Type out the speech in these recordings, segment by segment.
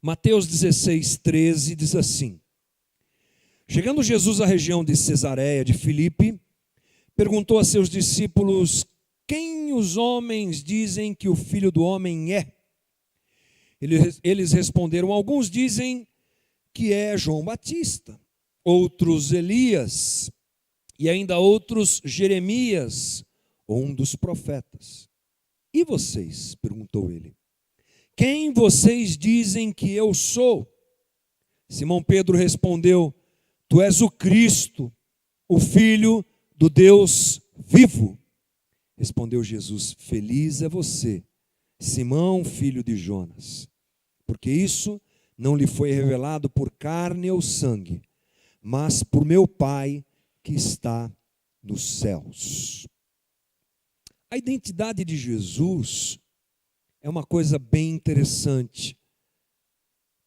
Mateus 16:13 diz assim: Chegando Jesus à região de Cesareia de Filipe, perguntou a seus discípulos: quem os homens dizem que o Filho do Homem é? Eles responderam: alguns dizem que é João Batista, outros Elias, e ainda outros Jeremias, ou um dos profetas. E vocês? Perguntou ele. Quem vocês dizem que eu sou? Simão Pedro respondeu: tu és o Cristo, o Filho do Deus vivo. Respondeu Jesus: feliz é você, Simão, filho de Jonas, porque isso não lhe foi revelado por carne ou sangue, mas por meu Pai que está nos céus. A identidade de Jesus é uma coisa bem interessante.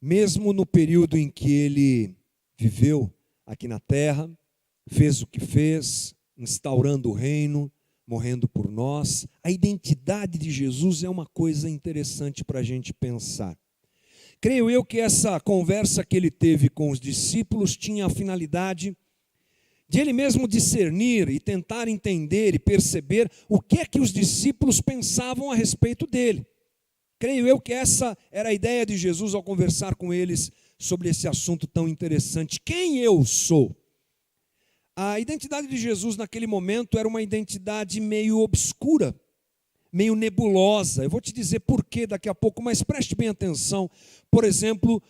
Mesmo no período em que ele viveu aqui na terra, fez o que fez, instaurando o reino, morrendo por nós, a identidade de Jesus é uma coisa interessante para a gente pensar. Creio eu que essa conversa que ele teve com os discípulos tinha a finalidade de ele mesmo discernir e tentar entender e perceber o que é que os discípulos pensavam a respeito dele. Creio eu que essa era a ideia de Jesus ao conversar com eles sobre esse assunto tão interessante. Quem eu sou? A identidade de Jesus naquele momento era uma identidade meio obscura, meio nebulosa. Eu vou te dizer por quê daqui a pouco, mas preste bem atenção. Por exemplo,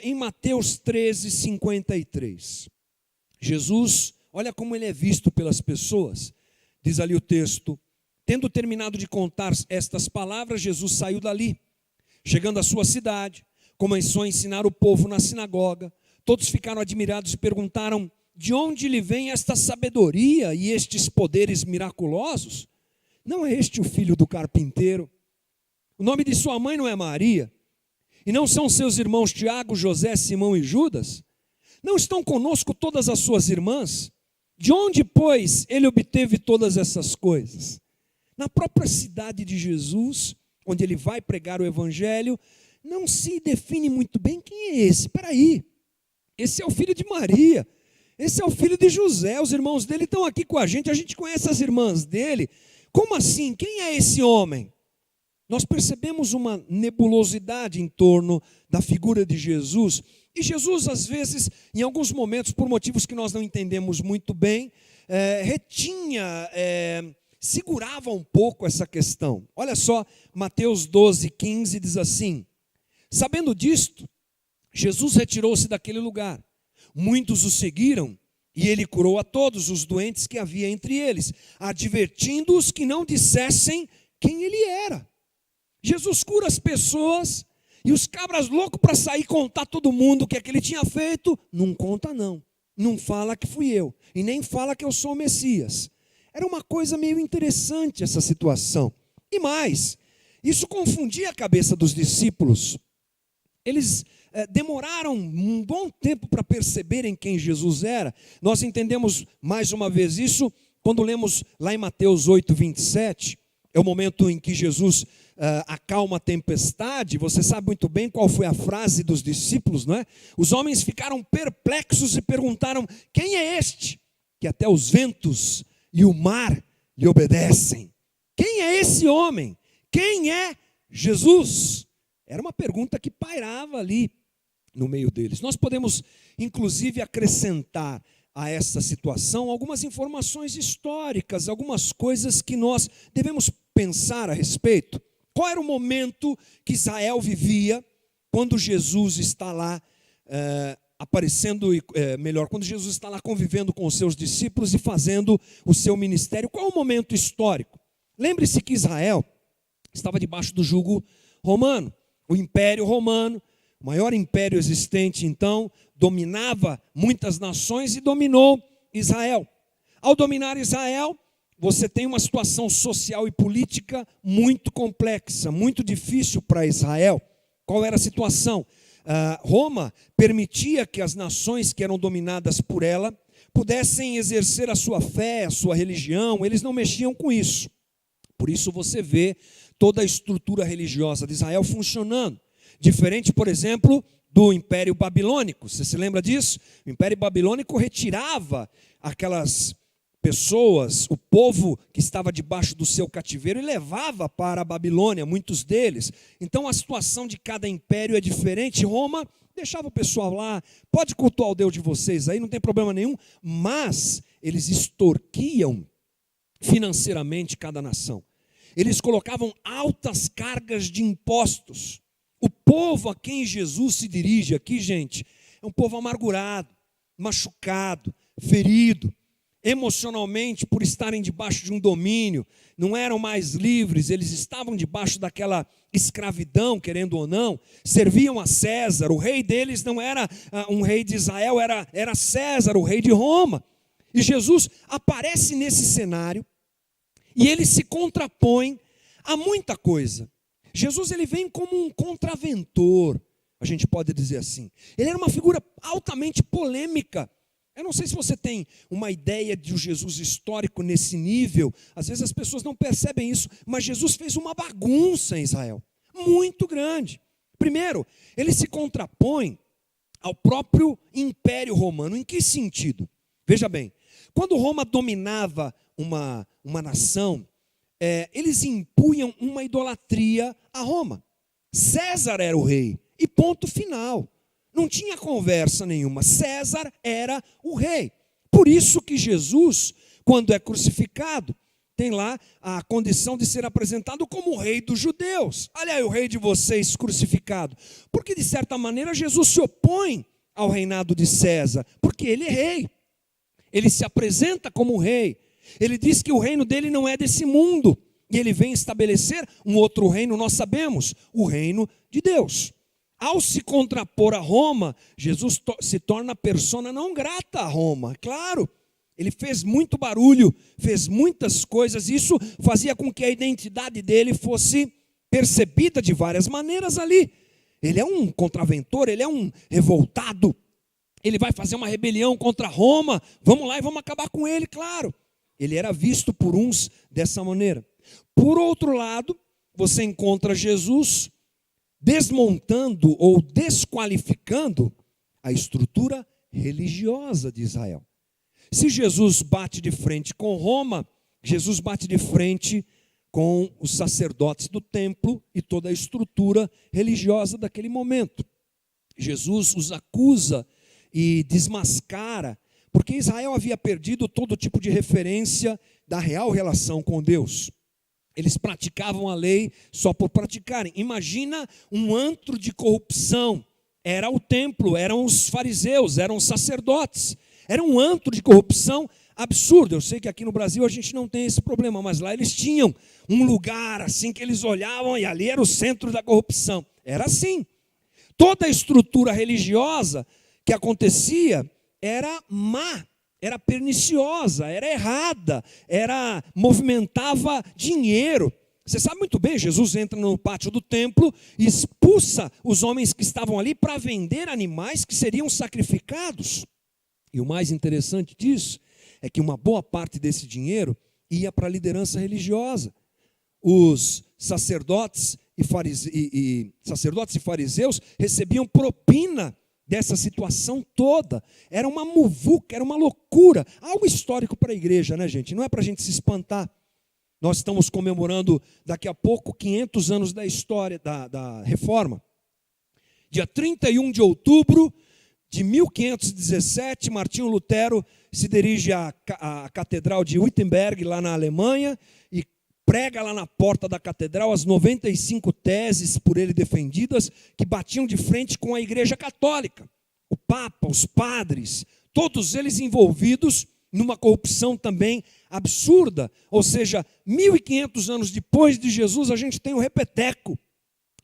em Mateus 13:53. Jesus, olha como ele é visto pelas pessoas. Diz ali o texto: tendo terminado de contar estas palavras, Jesus saiu dali. Chegando à sua cidade, começou a ensinar o povo na sinagoga. Todos ficaram admirados e perguntaram: de onde lhe vem esta sabedoria e estes poderes miraculosos? Não é este o filho do carpinteiro? O nome de sua mãe não é Maria? E não são seus irmãos Tiago, José, Simão e Judas? Não estão conosco todas as suas irmãs? De onde, pois, ele obteve todas essas coisas? Na própria cidade de Jesus, onde ele vai pregar o evangelho, não se define muito bem quem é esse. Espera aí, esse é o filho de Maria, esse é o filho de José, os irmãos dele estão aqui com a gente conhece as irmãs dele. Como assim? Quem é esse homem? Nós percebemos uma nebulosidade em torno da figura de Jesus. E Jesus, às vezes, em alguns momentos, por motivos que nós não entendemos muito bem, segurava um pouco essa questão. Olha só, Mateus 12:15 diz assim: sabendo disto, Jesus retirou-se daquele lugar. Muitos o seguiram, e ele curou a todos os doentes que havia entre eles, advertindo-os que não dissessem quem ele era. Jesus cura as pessoas, e os cabras loucos para sair contar todo mundo o que é que ele tinha feito, não conta não. Não fala que fui eu, e nem fala que eu sou o Messias. Era uma coisa meio interessante essa situação. E mais, isso confundia a cabeça dos discípulos. Eles demoraram um bom tempo para perceberem quem Jesus era. Nós entendemos mais uma vez isso quando lemos lá em Mateus 8:27. É o momento em que Jesus acalma a tempestade. Você sabe muito bem qual foi a frase dos discípulos, não é? Os homens ficaram perplexos e perguntaram: quem é este que até os ventos e o mar lhe obedecem? Quem é esse homem? Quem é Jesus? Era uma pergunta que pairava ali no meio deles. Nós podemos, inclusive, acrescentar a essa situação algumas informações históricas, algumas coisas que nós devemos pensar a respeito. Qual era o momento que Israel vivia quando Jesus está lá quando Jesus está lá convivendo com os seus discípulos e fazendo o seu ministério? Qual o momento histórico? Lembre-se que Israel estava debaixo do jugo romano. O Império Romano, o maior império existente então, dominava muitas nações e dominou Israel. Ao dominar Israel, você tem uma situação social e política muito complexa, muito difícil para Israel. Qual era a situação? Roma permitia que as nações que eram dominadas por ela pudessem exercer a sua fé, a sua religião. Eles não mexiam com isso. Por isso você vê toda a estrutura religiosa de Israel funcionando. Diferente, por exemplo, do Império Babilônico. Você se lembra disso? O Império Babilônico retirava aquelas pessoas, o povo que estava debaixo do seu cativeiro, e levava para a Babilônia, muitos deles. Então a situação de cada império é diferente. Roma deixava o pessoal lá, pode cultuar o Deus de vocês aí, não tem problema nenhum, mas eles extorquiam financeiramente cada nação. Eles colocavam altas cargas de impostos. O povo a quem Jesus se dirige aqui, gente, é um povo amargurado, machucado, ferido, emocionalmente por estarem debaixo de um domínio, não eram mais livres, eles estavam debaixo daquela escravidão, querendo ou não, serviam a César. O rei deles não era um rei de Israel, era César, o rei de Roma. E Jesus aparece nesse cenário e ele se contrapõe a muita coisa. Jesus ele vem como um contraventor, a gente pode dizer assim. Ele era uma figura altamente polêmica. Eu não sei se você tem uma ideia de um Jesus histórico nesse nível. Às vezes as pessoas não percebem isso, mas Jesus fez uma bagunça em Israel, muito grande. Primeiro, ele se contrapõe ao próprio Império Romano. Em que sentido? Veja bem, quando Roma dominava uma nação, eles impunham uma idolatria a Roma. César era o rei, e ponto final. Não tinha conversa nenhuma. César era o rei. Por isso que Jesus, quando é crucificado, tem lá a condição de ser apresentado como o rei dos judeus. Olha aí o rei de vocês crucificado. Porque de certa maneira Jesus se opõe ao reinado de César, porque ele é rei. Ele se apresenta como rei. Ele diz que o reino dele não é desse mundo. E ele vem estabelecer um outro reino, nós sabemos, o reino de Deus. Ao se contrapor a Roma, Jesus se torna persona não grata a Roma. Claro, ele fez muito barulho, fez muitas coisas. Isso fazia com que a identidade dele fosse percebida de várias maneiras ali. Ele é um contraventor, ele é um revoltado. Ele vai fazer uma rebelião contra Roma. Vamos lá e vamos acabar com ele, claro. Ele era visto por uns dessa maneira. Por outro lado, você encontra Jesus desmontando ou desqualificando a estrutura religiosa de Israel. Se Jesus bate de frente com Roma, Jesus bate de frente com os sacerdotes do templo e toda a estrutura religiosa daquele momento. Jesus os acusa e desmascara, porque Israel havia perdido todo tipo de referência da real relação com Deus. Eles praticavam a lei só por praticarem. Imagina um antro de corrupção. Era o templo, eram os fariseus, eram os sacerdotes. Era um antro de corrupção absurdo. Eu sei que aqui no Brasil a gente não tem esse problema, mas lá eles tinham um lugar assim que eles olhavam e ali era o centro da corrupção. Era assim. Toda a estrutura religiosa que acontecia era má. Era perniciosa, era errada, movimentava dinheiro. Você sabe muito bem, Jesus entra no pátio do templo e expulsa os homens que estavam ali para vender animais que seriam sacrificados. E o mais interessante disso é que uma boa parte desse dinheiro ia para a liderança religiosa. Os sacerdotes e fariseus recebiam propina dessa situação toda. Era uma muvuca, era uma loucura. Algo histórico para a igreja, né, gente? Não é para a gente se espantar. Nós estamos comemorando daqui a pouco 500 anos da história da Reforma. Dia 31 de outubro de 1517, Martinho Lutero se dirige à Catedral de Wittenberg, lá na Alemanha, e prega lá na porta da catedral as 95 teses por ele defendidas, que batiam de frente com a Igreja Católica. O Papa, os padres, todos eles envolvidos numa corrupção também absurda. Ou seja, 1500 anos depois de Jesus, a gente tem o repeteco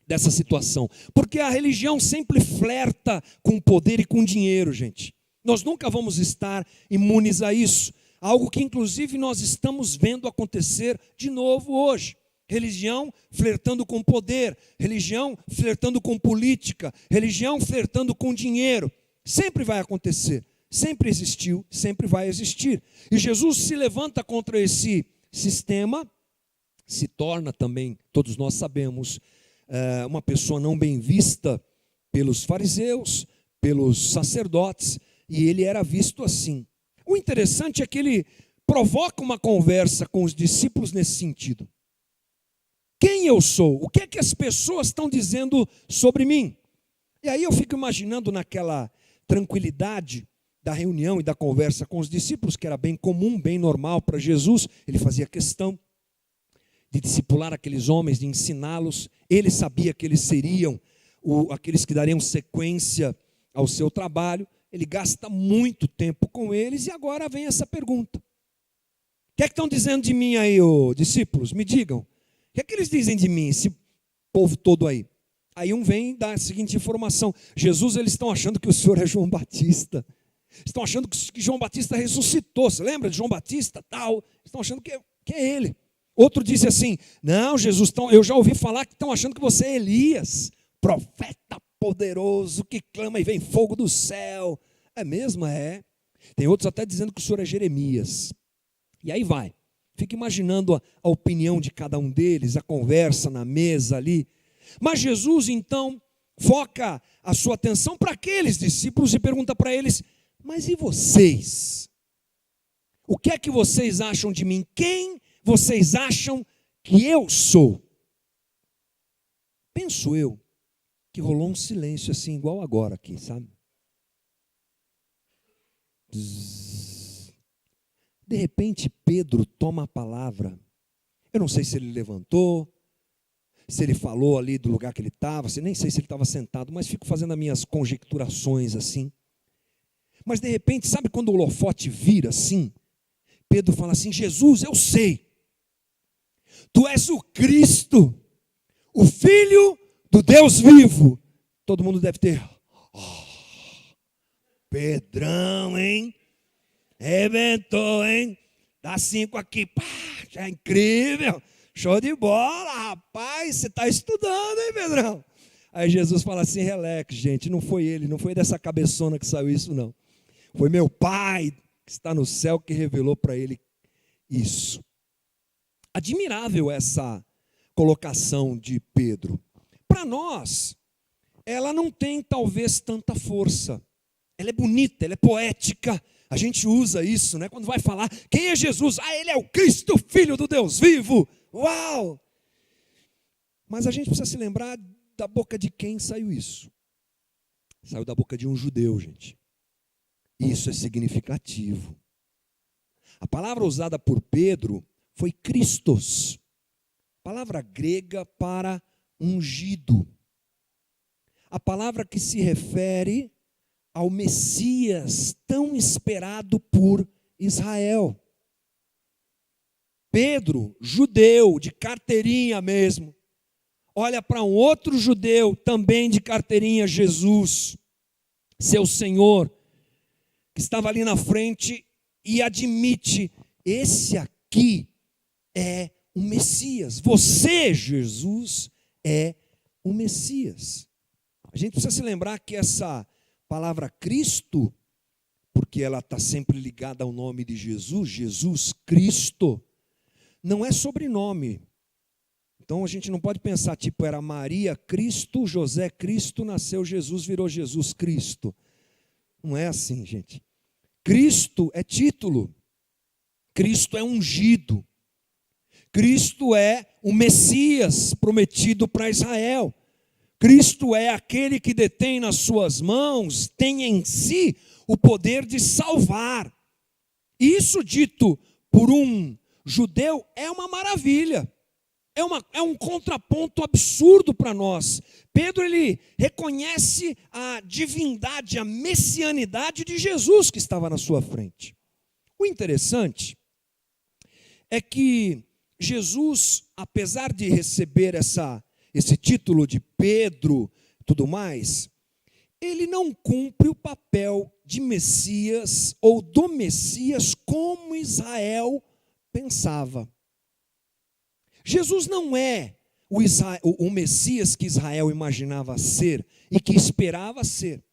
dessa situação. Porque a religião sempre flerta com poder e com dinheiro, gente. Nós nunca vamos estar imunes a isso. Algo que inclusive nós estamos vendo acontecer de novo hoje. Religião flertando com poder, religião flertando com política, religião flertando com dinheiro. Sempre vai acontecer, sempre existiu, sempre vai existir. E Jesus se levanta contra esse sistema, se torna também, todos nós sabemos, uma pessoa não bem vista pelos fariseus, pelos sacerdotes, e ele era visto assim. O interessante é que ele provoca uma conversa com os discípulos nesse sentido. Quem eu sou? O que é que as pessoas estão dizendo sobre mim? E aí eu fico imaginando naquela tranquilidade da reunião e da conversa com os discípulos, que era bem comum, bem normal para Jesus. Ele fazia questão de discipular aqueles homens, de ensiná-los. Ele sabia que eles seriam aqueles que dariam sequência ao seu trabalho. Ele gasta muito tempo com eles e agora vem essa pergunta. O que é que estão dizendo de mim aí, discípulos? Me digam. O que é que eles dizem de mim, esse povo todo aí? Aí um vem e dá a seguinte informação. Jesus, eles estão achando que o Senhor é João Batista. Estão achando que João Batista ressuscitou. Você lembra de João Batista, tal? Estão achando que é ele. Outro disse assim, não, Jesus, eu já ouvi falar que estão achando que você é Elias, profeta poderoso que clama e vem fogo do céu. É mesmo? É. Tem outros até dizendo que o Senhor é Jeremias. E aí vai. Fica imaginando a opinião de cada um deles, a conversa na mesa ali. Mas Jesus, então, foca a sua atenção para aqueles discípulos e pergunta para eles, mas e vocês? O que é que vocês acham de mim? Quem vocês acham que eu sou? Penso eu que rolou um silêncio assim, igual agora aqui, sabe? De repente, Pedro toma a palavra. Eu não sei se ele levantou, se ele falou ali do lugar que ele estava, nem sei se ele estava sentado, mas fico fazendo as minhas conjecturações assim. Mas de repente, sabe quando o holofote vira assim? Pedro fala assim, Jesus, eu sei. Tu és o Cristo, o Filho do Deus vivo. Todo mundo deve ter, Pedrão, hein? Rebentou, hein? Dá 5 aqui, pá, já é incrível. Show de bola, rapaz, você está estudando, hein, Pedrão? Aí Jesus fala assim, relax, gente, não foi ele, não foi dessa cabeçona que saiu isso, não. Foi meu Pai que está no céu que revelou para ele isso. Admirável essa colocação de Pedro. Para nós, ela não tem talvez tanta força. Ela é bonita, ela é poética. A gente usa isso, né? Quando vai falar, quem é Jesus? Ele é o Cristo, Filho do Deus vivo. Uau! Mas a gente precisa se lembrar da boca de quem saiu isso. Saiu da boca de um judeu, gente. Isso é significativo. A palavra usada por Pedro foi Christos. Palavra grega para ungido. A palavra que se refere ao Messias tão esperado por Israel. Pedro, judeu, de carteirinha mesmo, olha para um outro judeu, também de carteirinha, Jesus, seu Senhor, que estava ali na frente e admite, esse aqui é o Messias. Você, Jesus, é o Messias. A gente precisa se lembrar que essa palavra Cristo, porque ela está sempre ligada ao nome de Jesus, Jesus Cristo, não é sobrenome. Então a gente não pode pensar, tipo, era Maria Cristo, José Cristo, nasceu Jesus, virou Jesus Cristo. Não é assim, gente. Cristo é título. Cristo é ungido. Cristo é o Messias prometido para Israel. Cristo é aquele que detém nas suas mãos, tem em si o poder de salvar. Isso dito por um judeu é uma maravilha. É um contraponto absurdo para nós. Pedro, ele reconhece a divindade, a messianidade de Jesus que estava na sua frente. O interessante é que Jesus, apesar de receber esse título de Pedro e tudo mais, ele não cumpre o papel de Messias ou do Messias como Israel pensava. Jesus não é o Messias que Israel imaginava ser e que esperava ser.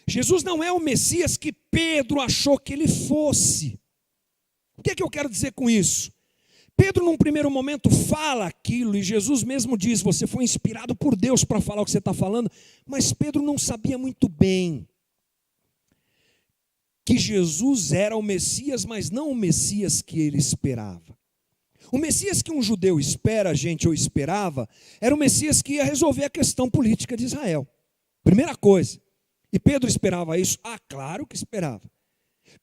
Jesus não é o Messias que Pedro achou que ele fosse. O que é que eu quero dizer com isso? Pedro, num primeiro momento, fala aquilo, e Jesus mesmo diz, você foi inspirado por Deus para falar o que você está falando, mas Pedro não sabia muito bem que Jesus era o Messias, mas não o Messias que ele esperava. O Messias que um judeu espera, gente, ou esperava, era o Messias que ia resolver a questão política de Israel. Primeira coisa. E Pedro esperava isso? Ah, claro que esperava.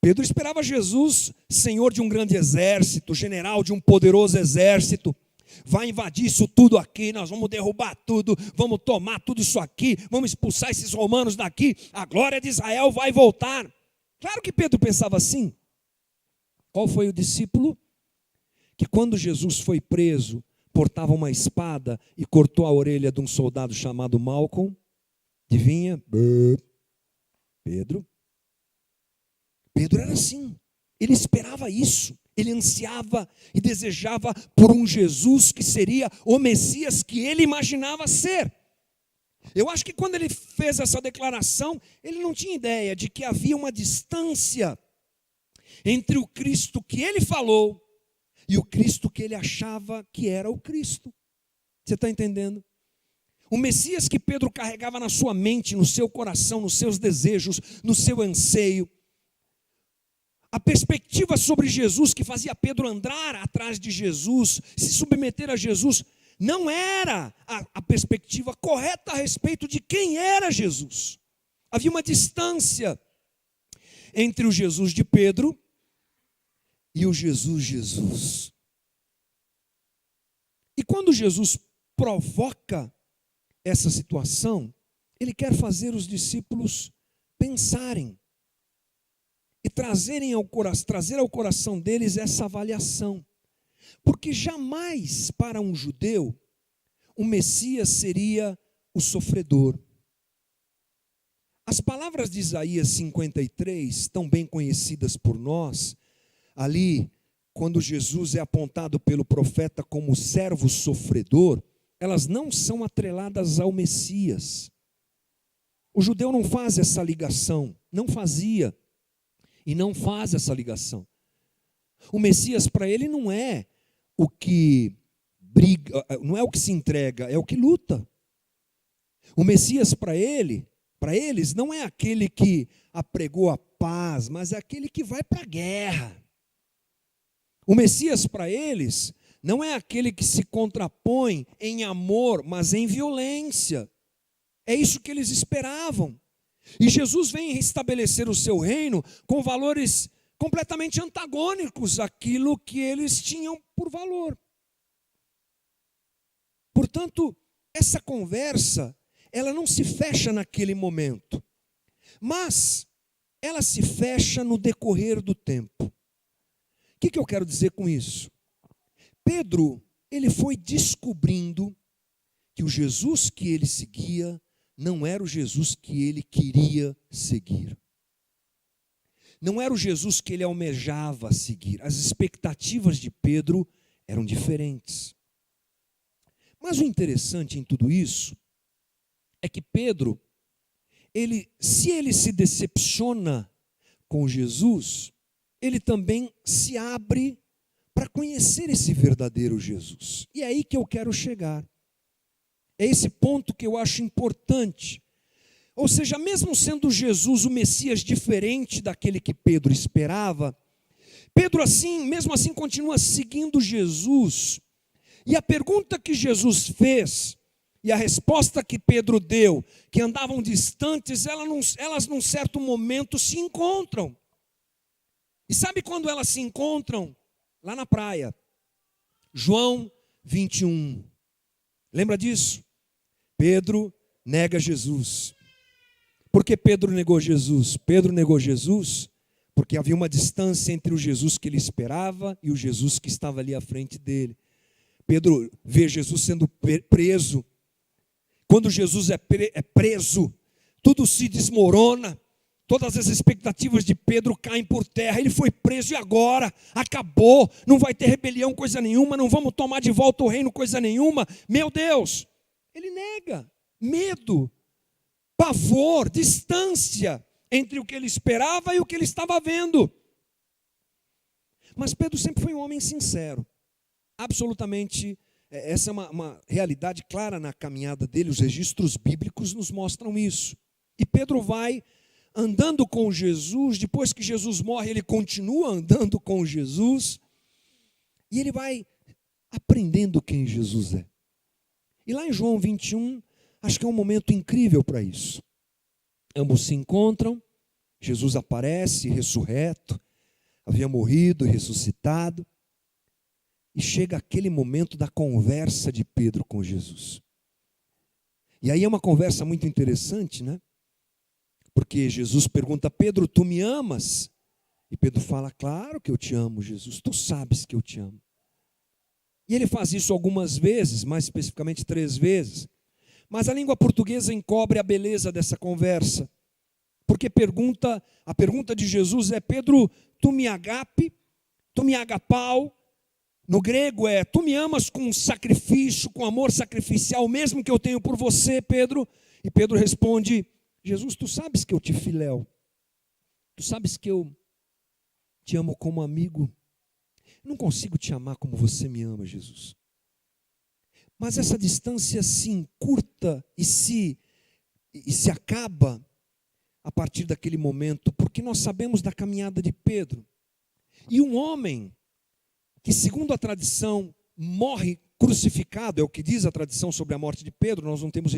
Pedro esperava Jesus, senhor de um grande exército, general de um poderoso exército. Vai invadir isso tudo aqui, nós vamos derrubar tudo, vamos tomar tudo isso aqui, vamos expulsar esses romanos daqui, a glória de Israel vai voltar. Claro que Pedro pensava assim. Qual foi o discípulo que, quando Jesus foi preso, portava uma espada e cortou a orelha de um soldado chamado Malcolm? Adivinha? Pedro. Pedro era assim. Ele esperava isso. Ele ansiava e desejava por um Jesus que seria o Messias que ele imaginava ser. Eu acho que quando ele fez essa declaração, ele não tinha ideia de que havia uma distância entre o Cristo que ele falou e o Cristo que ele achava que era o Cristo. Você está entendendo? O Messias que Pedro carregava na sua mente, no seu coração, nos seus desejos, no seu anseio. A perspectiva sobre Jesus que fazia Pedro andar atrás de Jesus, se submeter a Jesus, não era a perspectiva correta a respeito de quem era Jesus. Havia uma distância entre o Jesus de Pedro e o Jesus. E quando Jesus provoca essa situação, ele quer fazer os discípulos pensarem e trazer ao coração deles essa avaliação. Porque jamais para um judeu o Messias seria o sofredor. As palavras de Isaías 53, tão bem conhecidas por nós, ali, quando Jesus é apontado pelo profeta como servo sofredor, elas não são atreladas ao Messias. O judeu não faz essa ligação, não fazia e não faz essa ligação. O Messias para ele não é o que briga, não é o que se entrega, é o que luta. O Messias para eles não é aquele que apregou a paz, mas é aquele que vai para a guerra. O Messias para eles não é aquele que se contrapõe em amor, mas em violência. É isso que eles esperavam. E Jesus vem restabelecer o seu reino com valores completamente antagônicos àquilo que eles tinham por valor. Portanto, essa conversa, ela não se fecha naquele momento, mas ela se fecha no decorrer do tempo. O que eu quero dizer com isso? Pedro, ele foi descobrindo que o Jesus que ele seguia não era o Jesus que ele queria seguir. Não era o Jesus que ele almejava seguir. As expectativas de Pedro eram diferentes. Mas o interessante em tudo isso é que Pedro, se ele se decepciona com Jesus, ele também se abre para conhecer esse verdadeiro Jesus. E é aí que eu quero chegar. É esse ponto que eu acho importante. Ou seja, mesmo sendo Jesus o Messias diferente daquele que Pedro esperava, Pedro mesmo assim continua seguindo Jesus. E a pergunta que Jesus fez e a resposta que Pedro deu, que andavam distantes, elas num certo momento se encontram. E sabe quando elas se encontram? Lá na praia. João 21. Lembra disso? Pedro nega Jesus. Por que Pedro negou Jesus? Pedro negou Jesus porque havia uma distância entre o Jesus que ele esperava e o Jesus que estava ali à frente dele. Pedro vê Jesus sendo preso. Quando Jesus é preso, tudo se desmorona. Todas as expectativas de Pedro caem por terra. Ele foi preso e agora? Acabou. Não vai ter rebelião, coisa nenhuma. Não vamos tomar de volta o reino, coisa nenhuma. Meu Deus. Ele nega. Medo, pavor, distância entre o que ele esperava e o que ele estava vendo. Mas Pedro sempre foi um homem sincero. Absolutamente, essa é uma realidade clara na caminhada dele, os registros bíblicos nos mostram isso. E Pedro vai andando com Jesus, depois que Jesus morre, ele continua andando com Jesus, e ele vai aprendendo quem Jesus é. E lá em João 21, acho que é um momento incrível para isso. Ambos se encontram, Jesus aparece ressurreto, havia morrido e ressuscitado, e chega aquele momento da conversa de Pedro com Jesus. E aí é uma conversa muito interessante, né? Porque Jesus pergunta a Pedro, tu me amas? E Pedro fala, claro que eu te amo, Jesus, tu sabes que eu te amo. E ele faz isso algumas vezes, mais especificamente 3 vezes. Mas a língua portuguesa encobre a beleza dessa conversa. Porque a pergunta de Jesus é, Pedro, tu me agape, tu me agapau? No grego é, tu me amas com sacrifício, com amor sacrificial, mesmo que eu tenho por você, Pedro? E Pedro responde, Jesus, tu sabes que eu te filéu. Tu sabes que eu te amo como amigo. Não consigo te amar como você me ama, Jesus. Mas essa distância se encurta e se acaba a partir daquele momento, porque nós sabemos da caminhada de Pedro. E um homem que, segundo a tradição, morre crucificado, é o que diz a tradição sobre a morte de Pedro, nós não temos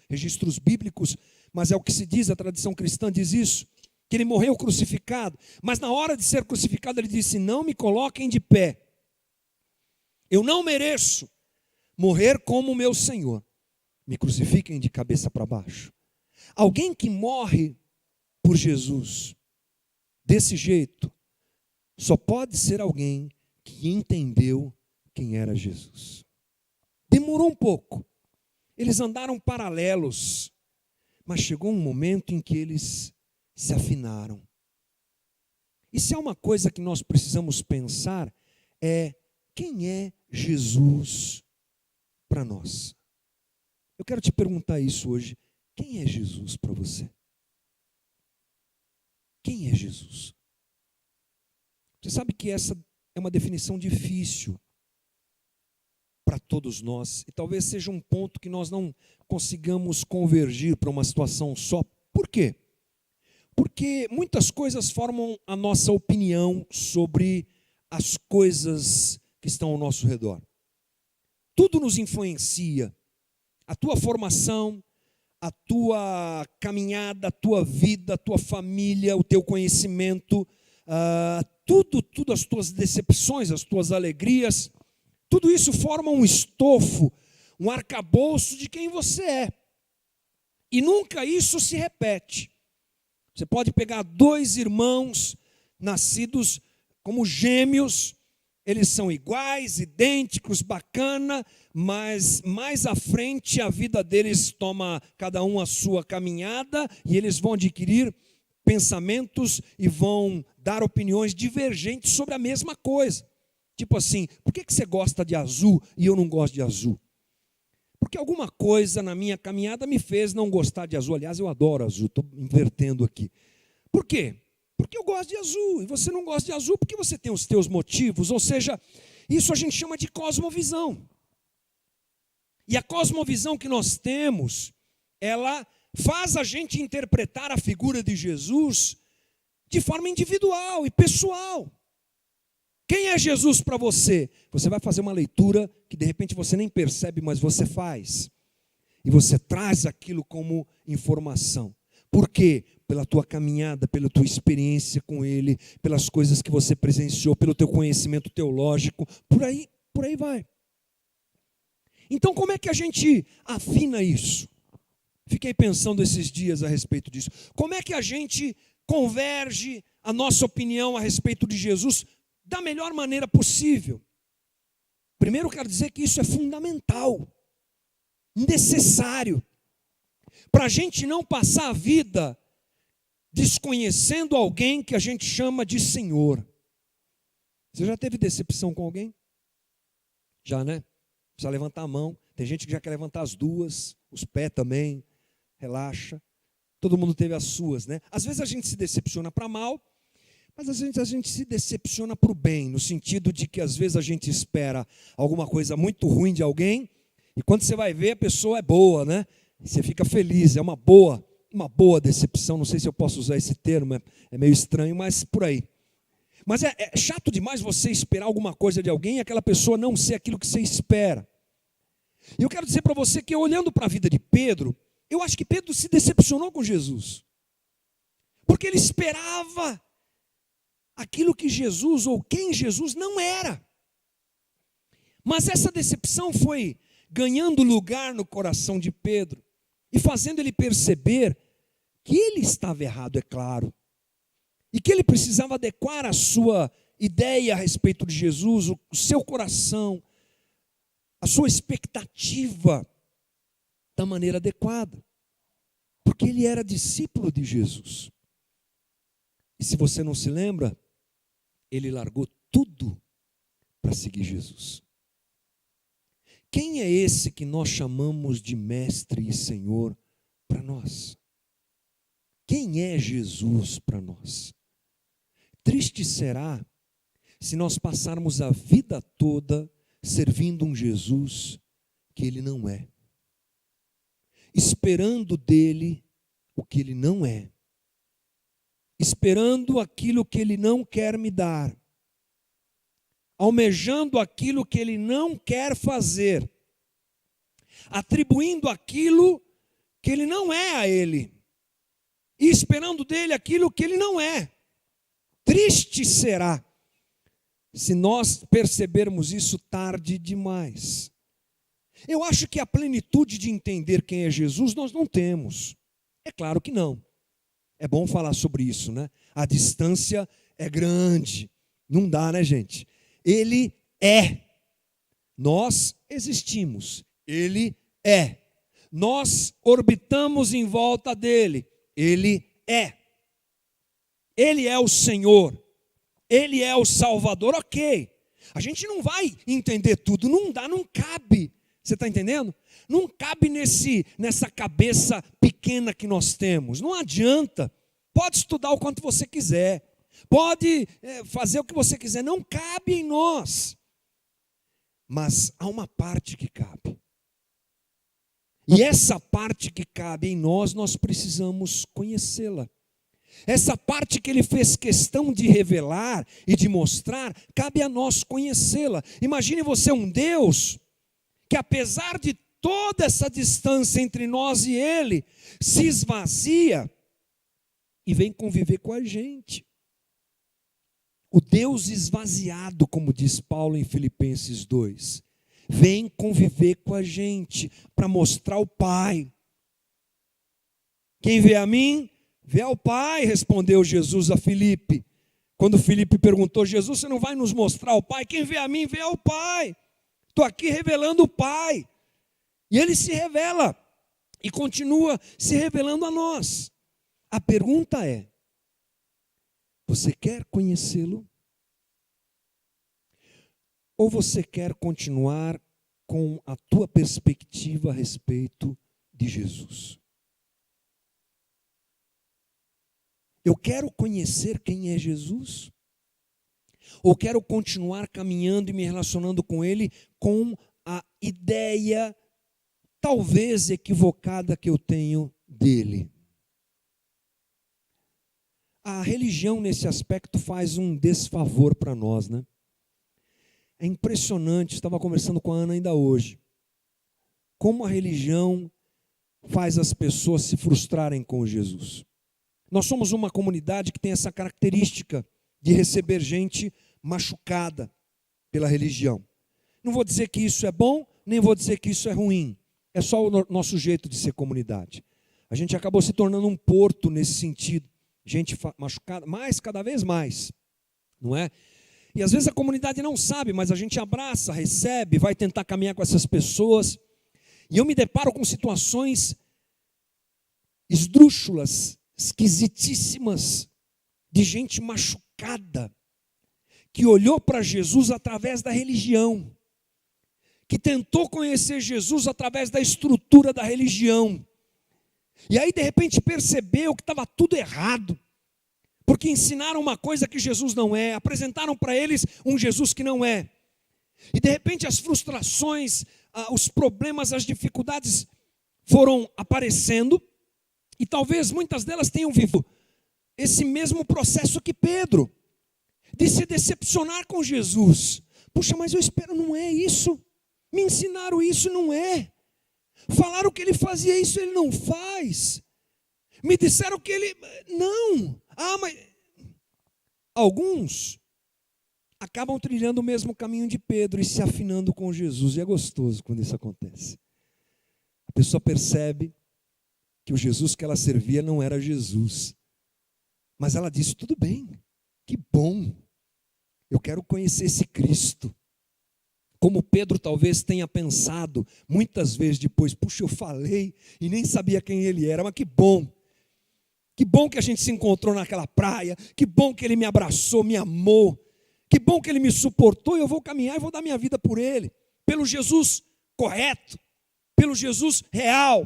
registros bíblicos, mas é o que se diz, a tradição cristã diz isso, que ele morreu crucificado, mas na hora de ser crucificado ele disse, não me coloquem de pé, eu não mereço morrer como o meu Senhor, me crucifiquem de cabeça para baixo. Alguém que morre por Jesus, desse jeito, só pode ser alguém que entendeu quem era Jesus. Demorou um pouco, eles andaram paralelos, mas chegou um momento em que eles se afinaram. E se há uma coisa que nós precisamos pensar, é quem é Jesus para nós? Eu quero te perguntar isso hoje, quem é Jesus para você? Quem é Jesus? Você sabe que essa é uma definição difícil para todos nós, e talvez seja um ponto que nós não consigamos convergir para uma situação só. Por quê? Porque muitas coisas formam a nossa opinião sobre as coisas que estão ao nosso redor. Tudo nos influencia. A tua formação, a tua caminhada, a tua vida, a tua família, o teu conhecimento, tudo, as tuas decepções, as tuas alegrias, tudo isso forma um estofo, um arcabouço de quem você é. E nunca isso se repete. Você pode pegar 2 irmãos nascidos como gêmeos, eles são iguais, idênticos, bacana, mas mais à frente a vida deles toma cada um a sua caminhada e eles vão adquirir pensamentos e vão dar opiniões divergentes sobre a mesma coisa. Tipo assim, por que você gosta de azul e eu não gosto de azul? Porque alguma coisa na minha caminhada me fez não gostar de azul. Aliás, eu adoro azul, estou invertendo aqui. Por quê? Porque eu gosto de azul, e você não gosta de azul porque você tem os teus motivos. Ou seja, isso a gente chama de cosmovisão. E a cosmovisão que nós temos, ela faz a gente interpretar a figura de Jesus de forma individual e pessoal. Quem é Jesus para você? Você vai fazer uma leitura que de repente você nem percebe, mas você faz. E você traz aquilo como informação. Por quê? Pela tua caminhada, pela tua experiência com Ele, pelas coisas que você presenciou, pelo teu conhecimento teológico, por aí vai. Então como é que a gente afina isso? Fiquei pensando esses dias a respeito disso. Como é que a gente converge a nossa opinião a respeito de Jesus da melhor maneira possível? Primeiro, eu quero dizer que isso é fundamental, necessário, para a gente não passar a vida desconhecendo alguém que a gente chama de Senhor. Você já teve decepção com alguém? Já, né? Precisa levantar a mão. Tem gente que já quer levantar as 2, os pés também. Relaxa. Todo mundo teve as suas, né? Às vezes a gente se decepciona para mal, Mas às vezes a gente se decepciona para o bem, no sentido de que às vezes a gente espera alguma coisa muito ruim de alguém, e quando você vai ver, a pessoa é boa, né? E você fica feliz, é uma boa decepção. Não sei se eu posso usar esse termo, é meio estranho, mas por aí. Mas é chato demais você esperar alguma coisa de alguém e aquela pessoa não ser aquilo que você espera. E eu quero dizer para você que, olhando para a vida de Pedro, eu acho que Pedro se decepcionou com Jesus. Porque ele esperava aquilo que Jesus, ou quem Jesus não era. Mas essa decepção foi ganhando lugar no coração de Pedro e fazendo ele perceber que ele estava errado, é claro. E que ele precisava adequar a sua ideia a respeito de Jesus, o seu coração, a sua expectativa da maneira adequada. Porque ele era discípulo de Jesus. E se você não se lembra, ele largou tudo para seguir Jesus. Quem é esse que nós chamamos de mestre e Senhor para nós? Quem é Jesus para nós? Triste será se nós passarmos a vida toda servindo um Jesus que ele não é, esperando dele o que ele não é, esperando aquilo que ele não quer me dar, almejando aquilo que ele não quer fazer, atribuindo aquilo que ele não é a ele, e esperando dele aquilo que ele não é. Triste será se nós percebermos isso tarde demais. Eu acho que a plenitude de entender quem é Jesus nós não temos. É claro que não. É bom falar sobre isso, né? A distância é grande. Não dá, né, gente? Ele é. Nós existimos. Ele é. Nós orbitamos em volta dele. Ele é. Ele é o Senhor. Ele é o Salvador. Ok. A gente não vai entender tudo. Não dá, não cabe. Você está entendendo? Não cabe nessa cabeça pequena que nós temos. Não adianta. Pode estudar o quanto você quiser. Pode fazer o que você quiser. Não cabe em nós. Mas há uma parte que cabe. E essa parte que cabe em nós, nós precisamos conhecê-la. Essa parte que ele fez questão de revelar e de mostrar, cabe a nós conhecê-la. Imagine você um Deus que, apesar de toda essa distância entre nós e ele, se esvazia e vem conviver com a gente. O Deus esvaziado, como diz Paulo em Filipenses 2, vem conviver com a gente para mostrar o Pai. Quem vê a mim, vê ao Pai, respondeu Jesus a Filipe. Quando Filipe perguntou, Jesus, você não vai nos mostrar o Pai? Quem vê a mim, vê ao Pai. Estou aqui revelando o Pai. E ele se revela e continua se revelando a nós. A pergunta é, você quer conhecê-lo? Ou você quer continuar com a tua perspectiva a respeito de Jesus? Eu quero conhecer quem é Jesus? Ou quero continuar caminhando e me relacionando com Ele com a ideia, talvez equivocada, que eu tenho dele? A religião, nesse aspecto, faz um desfavor para nós, né? É impressionante, estava conversando com a Ana ainda hoje, como a religião faz as pessoas se frustrarem com Jesus. Nós somos uma comunidade que tem essa característica de receber gente machucada pela religião. Não vou dizer que isso é bom, nem vou dizer que isso é ruim. É só o nosso jeito de ser comunidade. A gente acabou se tornando um porto nesse sentido. Gente machucada, mas cada vez mais, não é? E às vezes a comunidade não sabe, mas a gente abraça, recebe, vai tentar caminhar com essas pessoas. E eu me deparo com situações esdrúxulas, esquisitíssimas, de gente machucada, que olhou para Jesus através da religião, que tentou conhecer Jesus através da estrutura da religião, e aí de repente percebeu que estava tudo errado, porque ensinaram uma coisa que Jesus não é, apresentaram para eles um Jesus que não é. E de repente as frustrações, os problemas, as dificuldades foram aparecendo, e talvez muitas delas tenham vivido esse mesmo processo que Pedro, de se decepcionar com Jesus. Puxa, mas eu espero, não é isso. Me ensinaram isso, não é. Falaram que ele fazia isso, ele não faz. Me disseram que ele, não. Mas alguns acabam trilhando o mesmo caminho de Pedro e se afinando com Jesus. E é gostoso quando isso acontece. A pessoa percebe que o Jesus que ela servia não era Jesus. Mas ela disse, tudo bem, que bom. Eu quero conhecer esse Cristo. Como Pedro talvez tenha pensado muitas vezes depois, puxa, eu falei e nem sabia quem ele era, mas que bom. Que bom que a gente se encontrou naquela praia, que bom que ele me abraçou, me amou, que bom que ele me suportou, e eu vou caminhar e vou dar minha vida por ele, pelo Jesus correto, pelo Jesus real,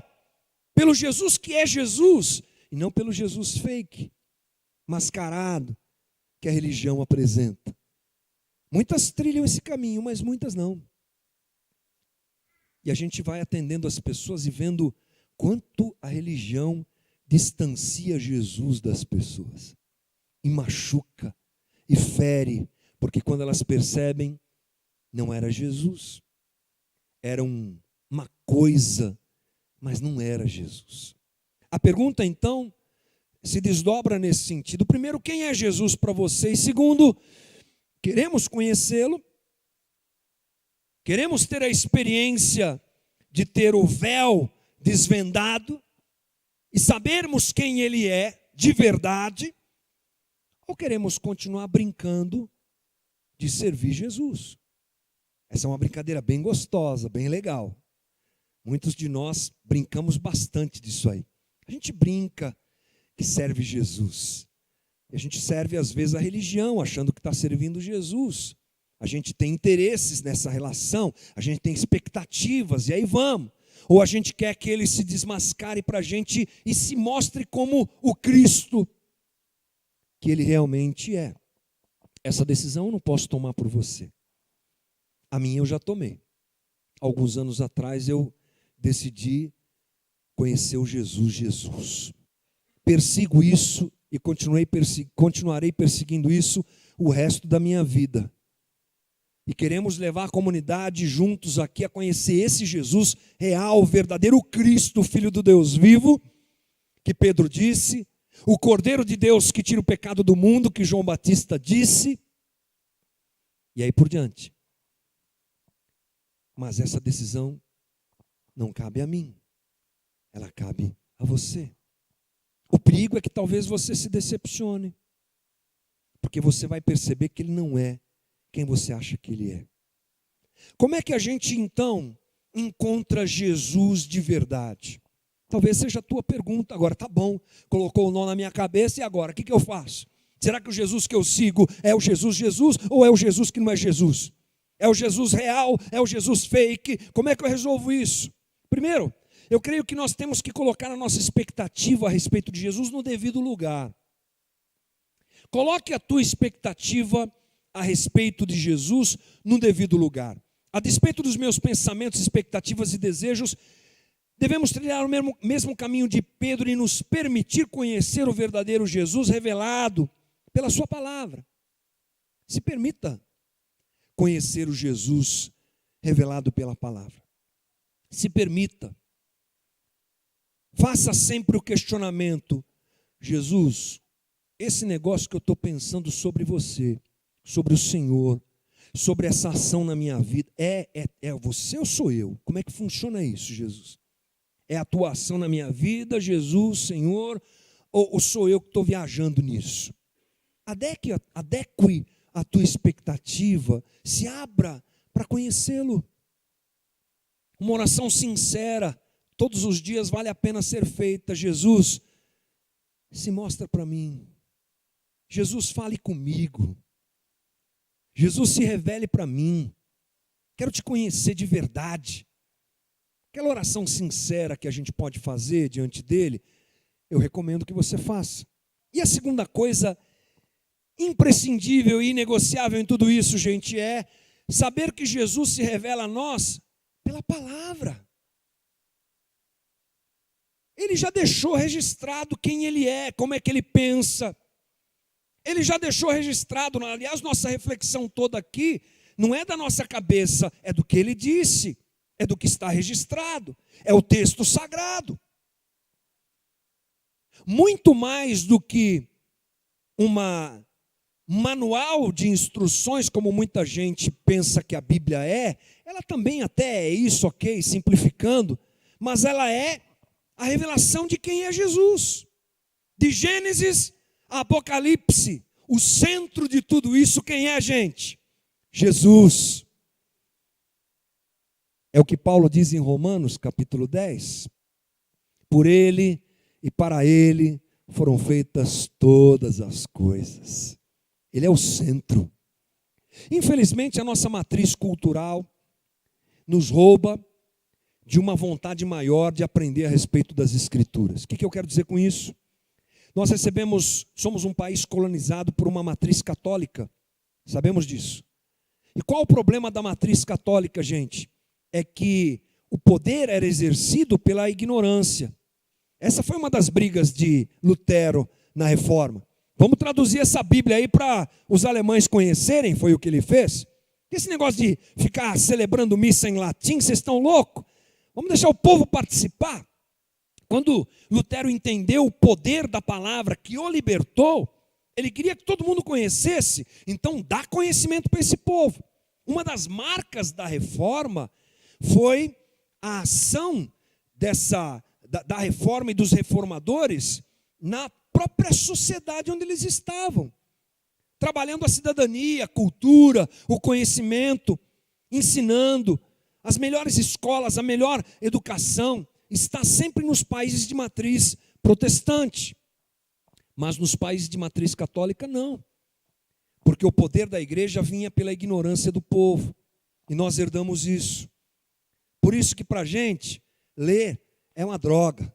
pelo Jesus que é Jesus, e não pelo Jesus fake, mascarado, que a religião apresenta. Muitas trilham esse caminho, mas muitas não. E a gente vai atendendo as pessoas e vendo quanto a religião distancia Jesus das pessoas. E machuca, e fere, porque quando elas percebem, não era Jesus. Era uma coisa, mas não era Jesus. A pergunta então se desdobra nesse sentido. Primeiro, quem é Jesus para você? E segundo, queremos conhecê-lo? Queremos ter a experiência de ter o véu desvendado e sabermos quem ele é de verdade? Ou queremos continuar brincando de servir Jesus? Essa é uma brincadeira bem gostosa, bem legal. Muitos de nós brincamos bastante disso aí. A gente brinca que serve Jesus. E a gente serve às vezes a religião, achando que está servindo Jesus. A gente tem interesses nessa relação, a gente tem expectativas, e aí vamos. Ou a gente quer que ele se desmascare para a gente e se mostre como o Cristo que ele realmente é. Essa decisão eu não posso tomar por você. A minha eu já tomei. Alguns anos atrás eu decidi conhecer o Jesus. Persigo isso e continuarei perseguindo isso o resto da minha vida. E queremos levar a comunidade juntos aqui a conhecer esse Jesus real, verdadeiro Cristo, Filho do Deus vivo, que Pedro disse, o Cordeiro de Deus que tira o pecado do mundo, que João Batista disse, e aí por diante. Mas essa decisão não cabe a mim, ela cabe a você. O perigo é que talvez você se decepcione, porque você vai perceber que ele não é quem você acha que ele é. Como é que a gente então encontra Jesus de verdade? Talvez seja a tua pergunta agora. Tá bom, colocou o nó na minha cabeça, e agora? O que eu faço? Será que o Jesus que eu sigo é o Jesus ou é o Jesus que não é Jesus? É o Jesus real? É o Jesus fake? Como é que eu resolvo isso? Primeiro, eu creio que nós temos que colocar a nossa expectativa a respeito de Jesus no devido lugar. Coloque a tua expectativa a respeito de Jesus no devido lugar. A despeito dos meus pensamentos, expectativas e desejos, devemos trilhar o mesmo caminho de Pedro e nos permitir conhecer o verdadeiro Jesus revelado pela sua palavra. Se permita conhecer o Jesus revelado pela palavra. Se permita. Faça sempre o questionamento: Jesus, esse negócio que eu estou pensando sobre você, sobre o Senhor, sobre essa ação na minha vida, é você ou sou eu? Como é que funciona isso, Jesus? É a tua ação na minha vida, Jesus, Senhor, ou sou eu que estou viajando nisso? Adeque a tua expectativa, se abra para conhecê-lo. Uma oração sincera, todos os dias vale a pena ser feita. Jesus, se mostra para mim. Jesus, fale comigo. Jesus, se revele para mim. Quero te conhecer de verdade. Aquela oração sincera que a gente pode fazer diante dele, eu recomendo que você faça. E a segunda coisa imprescindível e inegociável em tudo isso, gente, é saber que Jesus se revela a nós pela palavra. Ele já deixou registrado quem ele é, como é que ele pensa. Ele já deixou registrado, aliás, nossa reflexão toda aqui não é da nossa cabeça, é do que ele disse, é do que está registrado, é o texto sagrado. Muito mais do que uma manual de instruções, como muita gente pensa que a Bíblia é, ela também até é isso, ok, simplificando, mas ela é a revelação de quem é Jesus. De Gênesis a Apocalipse, o centro de tudo isso, quem é, gente? Jesus. É o que Paulo diz em Romanos, capítulo 10. Por ele e para ele foram feitas todas as coisas. Ele é o centro. Infelizmente, a nossa matriz cultural nos rouba de uma vontade maior de aprender a respeito das Escrituras. O que eu quero dizer com isso? Nós somos um país colonizado por uma matriz católica. Sabemos disso. E qual o problema da matriz católica, gente? É que o poder era exercido pela ignorância. Essa foi uma das brigas de Lutero na Reforma. Vamos traduzir essa Bíblia aí para os alemães conhecerem, foi o que ele fez. Esse negócio de ficar celebrando missa em latim, vocês estão loucos? Vamos deixar o povo participar. Quando Lutero entendeu o poder da palavra que o libertou, ele queria que todo mundo conhecesse, então dá conhecimento para esse povo. Uma das marcas da reforma foi a ação da reforma e dos reformadores na própria sociedade onde eles estavam, trabalhando a cidadania, a cultura, o conhecimento, ensinando. As melhores escolas, a melhor educação está sempre nos países de matriz protestante, mas nos países de matriz católica não, porque o poder da igreja vinha pela ignorância do povo, e nós herdamos isso. Por isso que para a gente, ler é uma droga.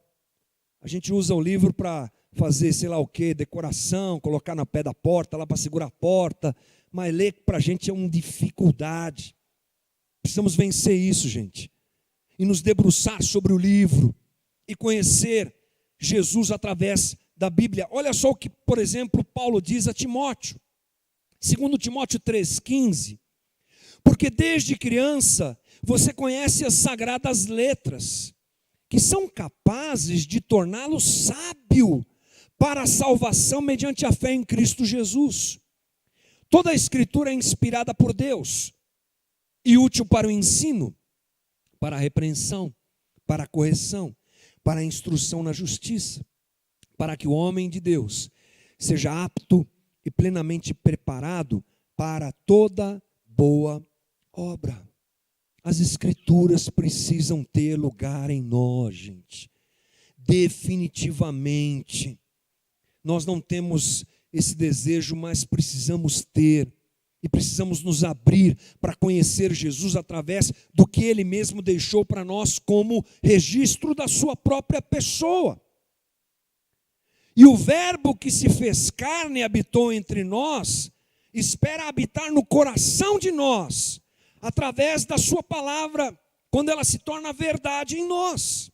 A gente usa o livro para fazer sei lá o que, decoração, colocar no pé da porta, lá para segurar a porta, mas ler para a gente é uma dificuldade. Precisamos vencer isso, gente, e nos debruçar sobre o livro, e conhecer Jesus através da Bíblia. Olha só o que, por exemplo, Paulo diz a Timóteo, 2 Timóteo 3,15, porque desde criança você conhece as sagradas letras, que são capazes de torná-lo sábio para a salvação mediante a fé em Cristo Jesus. Toda a Escritura é inspirada por Deus e útil para o ensino, para a repreensão, para a correção, para a instrução na justiça, para que o homem de Deus seja apto e plenamente preparado para toda boa obra. As Escrituras precisam ter lugar em nós, gente. Definitivamente. Nós não temos esse desejo, mas precisamos ter. E precisamos nos abrir para conhecer Jesus através do que Ele mesmo deixou para nós como registro da sua própria pessoa. E o verbo que se fez carne e habitou entre nós, espera habitar no coração de nós, através da sua palavra, quando ela se torna verdade em nós.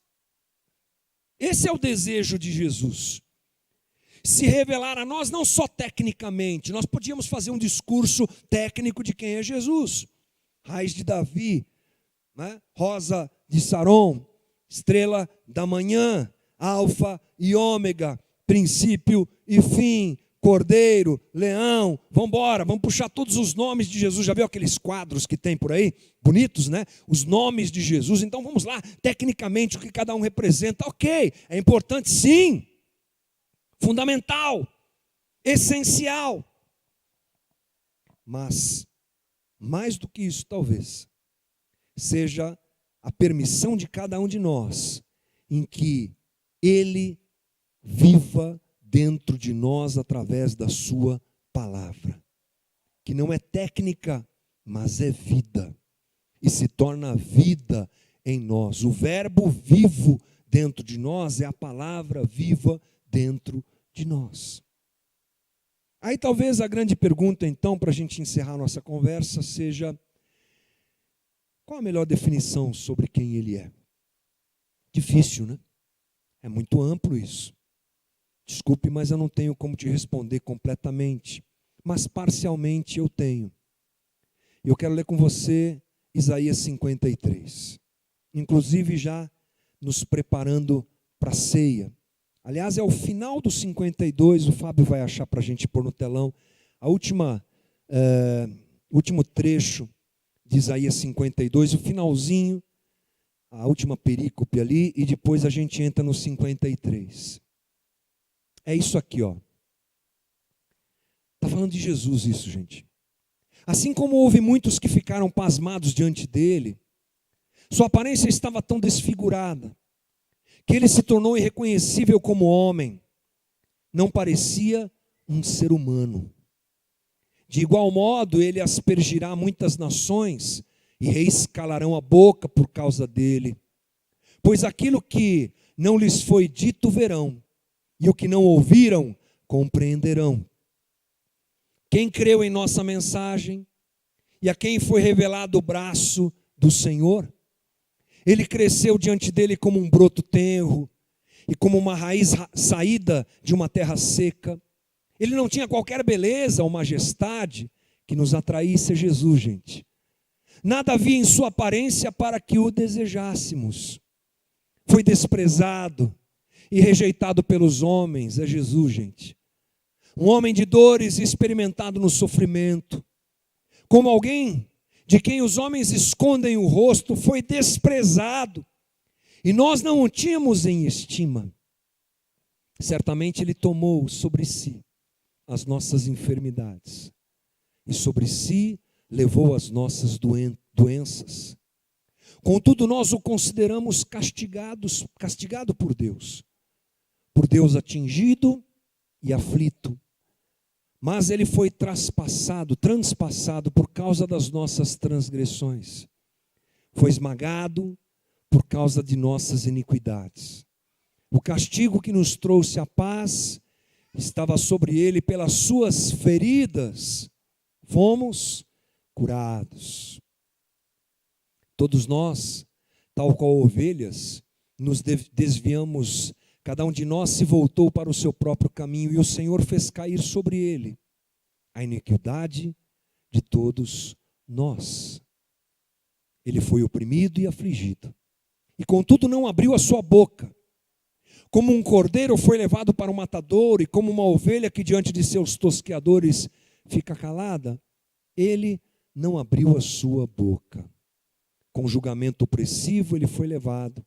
Esse é o desejo de Jesus. Se revelar a nós não só tecnicamente, nós podíamos fazer um discurso técnico de quem é Jesus. Raiz de Davi, né? Rosa de Saron, estrela da manhã, alfa e ômega, princípio e fim, cordeiro, leão, vamos embora, vamos puxar todos os nomes de Jesus. Já viu aqueles quadros que tem por aí? Bonitos, né? Os nomes de Jesus. Então vamos lá, tecnicamente o que cada um representa. Ok, é importante sim. Fundamental, essencial. Mas, mais do que isso talvez, seja a permissão de cada um de nós, em que Ele viva dentro de nós através da sua palavra, que não é técnica, mas é vida, e se torna vida em nós. O verbo vivo dentro de nós é a palavra viva dentro de nós. Aí talvez a grande pergunta, então, para a gente encerrar nossa conversa, seja: qual a melhor definição sobre quem ele é? Difícil, né? É muito amplo isso. Desculpe, mas eu não tenho como te responder completamente. Mas parcialmente eu tenho. Eu quero ler com você Isaías 53. Inclusive já nos preparando para a ceia. Aliás, é o final do 52, o Fábio vai achar para a gente pôr no telão, último trecho de Isaías 52, o finalzinho, a última perícope ali, e depois a gente entra no 53. É isso aqui, ó. Está falando de Jesus isso, gente. Assim como houve muitos que ficaram pasmados diante dele, sua aparência estava tão desfigurada, que ele se tornou irreconhecível como homem. Não parecia um ser humano. De igual modo, ele aspergirá muitas nações, e reis calarão a boca por causa dele. Pois aquilo que não lhes foi dito verão, e o que não ouviram compreenderão. Quem creu em nossa mensagem, e a quem foi revelado o braço do Senhor? Ele cresceu diante dele como um broto tenro, e como uma raiz saída de uma terra seca. Ele não tinha qualquer beleza ou majestade que nos atraísse a Jesus, gente. Nada havia em sua aparência para que o desejássemos. Foi desprezado e rejeitado pelos homens, é Jesus, gente. Um homem de dores e experimentado no sofrimento. Como alguém de quem os homens escondem o rosto, foi desprezado. E nós não o tínhamos em estima. Certamente ele tomou sobre si as nossas enfermidades. E sobre si levou as nossas doenças. Contudo, nós o consideramos castigado por Deus atingido e aflito. Mas ele foi transpassado por causa das nossas transgressões. Foi esmagado por causa de nossas iniquidades. O castigo que nos trouxe a paz estava sobre ele, pelas suas feridas fomos curados. Todos nós, tal qual ovelhas, nos desviamos, cada um de nós se voltou para o seu próprio caminho, e o Senhor fez cair sobre ele a iniquidade de todos nós. Ele foi oprimido e afligido, e contudo não abriu a sua boca. Como um cordeiro foi levado para o matadouro, e como uma ovelha que diante de seus tosqueadores fica calada, ele não abriu a sua boca. Com julgamento opressivo ele foi levado.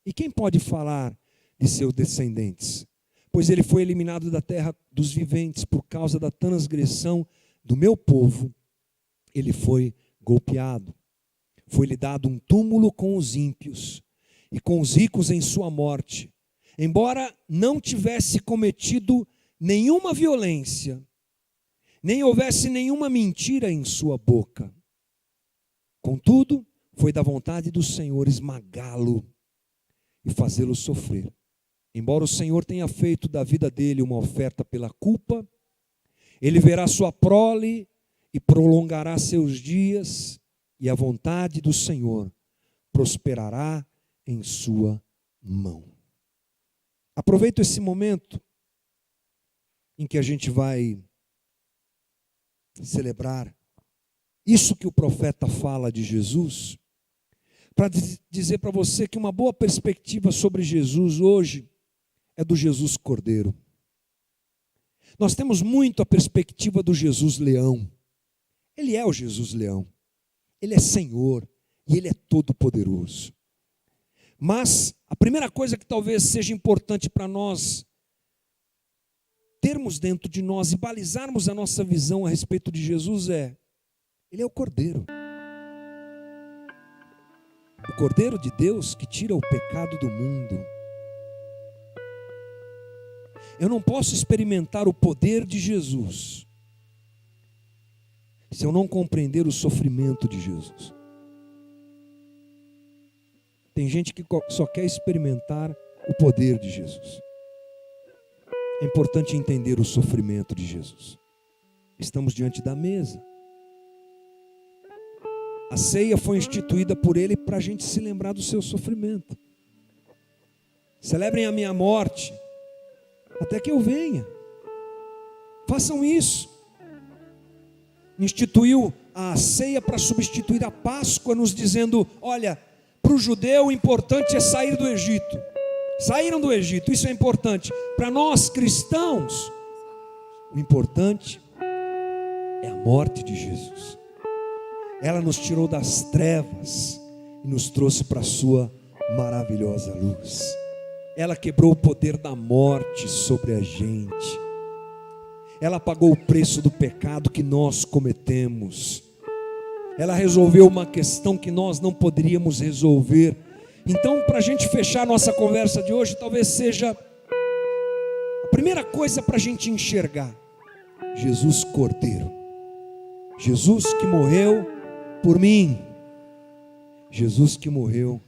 E quem pode falar de seus descendentes? Pois ele foi eliminado da terra dos viventes por causa da transgressão do meu povo. Ele foi golpeado. Foi-lhe dado um túmulo com os ímpios e com os ricos em sua morte. Embora não tivesse cometido nenhuma violência, nem houvesse nenhuma mentira em sua boca. Contudo, foi da vontade do Senhor esmagá-lo e fazê-lo sofrer. Embora o Senhor tenha feito da vida dele uma oferta pela culpa, ele verá sua prole e prolongará seus dias, e a vontade do Senhor prosperará em sua mão. Aproveito esse momento em que a gente vai celebrar isso que o profeta fala de Jesus, para dizer para você que uma boa perspectiva sobre Jesus hoje é do Jesus Cordeiro. Nós temos muito a perspectiva do Jesus Leão. Ele é o Jesus Leão. Ele é Senhor e Ele é todo-poderoso. Mas a primeira coisa que talvez seja importante para nós termos dentro de nós e balizarmos a nossa visão a respeito de Jesus é: Ele é o Cordeiro. O Cordeiro de Deus que tira o pecado do mundo. Eu não posso experimentar o poder de Jesus se eu não compreender o sofrimento de Jesus. Tem gente que só quer experimentar o poder de Jesus. É importante entender o sofrimento de Jesus. estamos diante da mesa. A ceia foi instituída por Ele para a gente se lembrar do seu sofrimento. Celebrem a minha morte, até que eu venha. Façam isso. Instituiu a ceia para substituir a Páscoa, nos dizendo: olha, para o judeu o importante é sair do Egito. Saíram do Egito, isso é importante. Para nós cristãos, o importante é a morte de Jesus. Ela nos tirou das trevas e nos trouxe para a sua maravilhosa luz. Ela quebrou o poder da morte sobre a gente. Ela pagou o preço do pecado que nós cometemos. Ela resolveu uma questão que nós não poderíamos resolver. Então, para a gente fechar nossa conversa de hoje, talvez seja a primeira coisa para a gente enxergar: Jesus Cordeiro. Jesus que morreu por mim. Jesus que morreu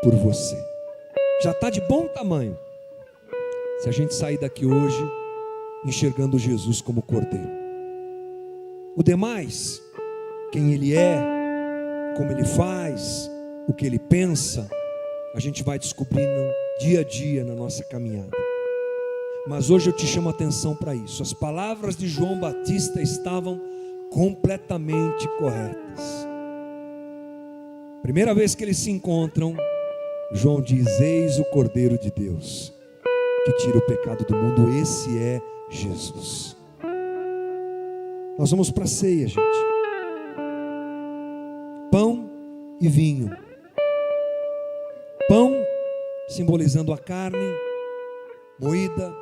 por você. Já está de bom tamanho se a gente sair daqui hoje enxergando Jesus como Cordeiro. O demais, quem Ele é, como Ele faz, o que Ele pensa, a gente vai descobrindo dia a dia na nossa caminhada. Mas hoje eu te chamo a atenção para isso. As palavras de João Batista estavam completamente corretas. Primeira vez que eles se encontram, João diz: eis o Cordeiro de Deus, que tira o pecado do mundo. Esse é Jesus. Nós vamos para a ceia, gente. Pão e vinho. Pão simbolizando a carne moída,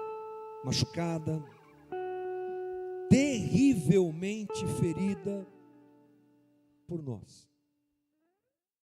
machucada, terrivelmente ferida por nós.